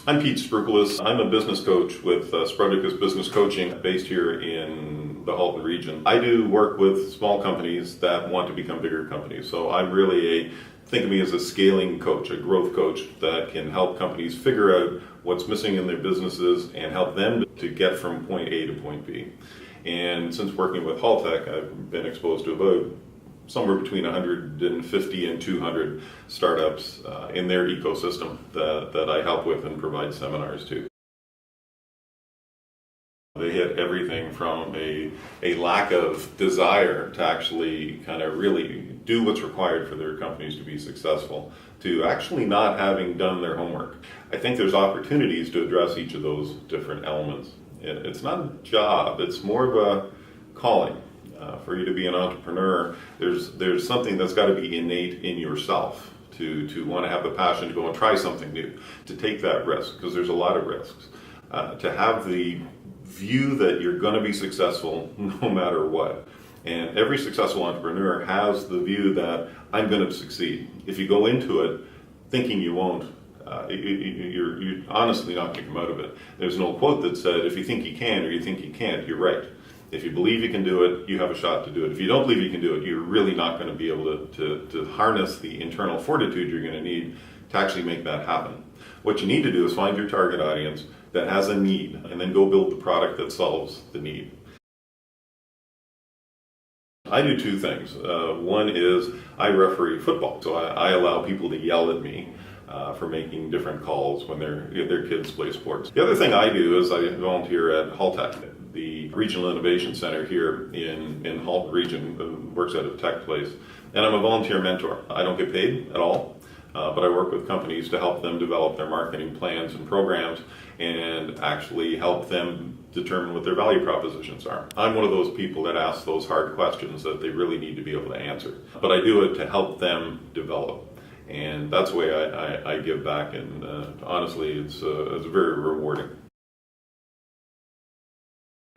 I'm Pete Sprouticus. I'm a business coach with Sprouticus Business Coaching based here in the Halton region. I do work with small companies that want to become bigger companies. So I'm really think of me as a scaling coach, a growth coach that can help companies figure out what's missing in their businesses and help them to get from point A to point B. And since working with Haltech, I've been exposed to about somewhere between 150 and 200 startups in their ecosystem that I help with and provide seminars to. They hit everything from a lack of desire to actually kind of really do what's required for their companies to be successful, to actually not having done their homework. I think there's opportunities to address each of those different elements. It's not a job, it's more of a calling. For you to be an entrepreneur, there's something that's got to be innate in yourself to want to have the passion to go and try something new, to take that risk, because there's a lot of risks. To have the view that you're going to be successful no matter what. And every successful entrepreneur has the view that I'm going to succeed. If you go into it thinking you won't, you're honestly not going to come out of it. There's an old quote that said, if you think you can or you think you can't, you're right. If you believe you can do it, you have a shot to do it. If you don't believe you can do it, you're really not going to be able to harness the internal fortitude you're going to need to actually make that happen. What you need to do is find your target audience that has a need and then go build the product that solves the need. I do two things. One is I referee football, so I allow people to yell at me for making different calls when their kids play sports. The other thing I do is I volunteer at Haltech, the Regional Innovation Center here in Halton region, works out of TechPlace, and I'm a volunteer mentor. I don't get paid at all, but I work with companies to help them develop their marketing plans and programs and actually help them determine what their value propositions are. I'm one of those people that asks those hard questions that they really need to be able to answer, but I do it to help them develop. And that's the way I give back, and honestly, it's very rewarding.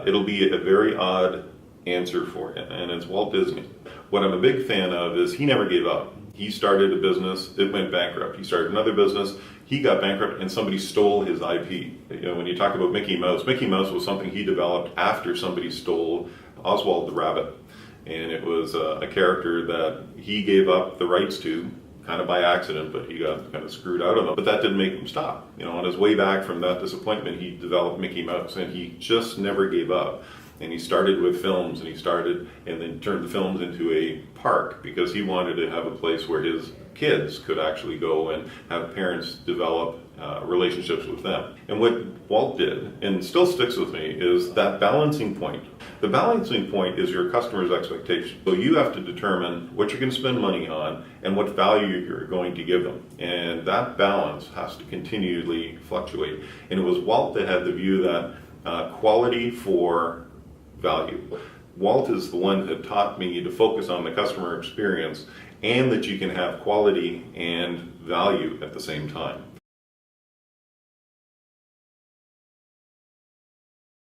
It'll be a very odd answer for you, and it's Walt Disney. What I'm a big fan of is he never gave up. He started a business, it went bankrupt. He started another business, he got bankrupt, and somebody stole his IP. You know, when you talk about Mickey Mouse was something he developed after somebody stole Oswald the Rabbit. And it was a character that he gave up the rights to, kind of by accident, but he got kind of screwed out of them. But that didn't make him stop. You know, on his way back from that disappointment, he developed Mickey Mouse, and he just never gave up. And he started with films, and then turned the films into a park because he wanted to have a place where his kids could actually go and have parents develop relationships with them. And what Walt did, and still sticks with me, is that balancing point. The balancing point is your customer's expectation. So you have to determine what you're going to spend money on and what value you're going to give them. And that balance has to continually fluctuate. And it was Walt that had the view that quality for value. Walt is the one that taught me to focus on the customer experience and that you can have quality and value at the same time.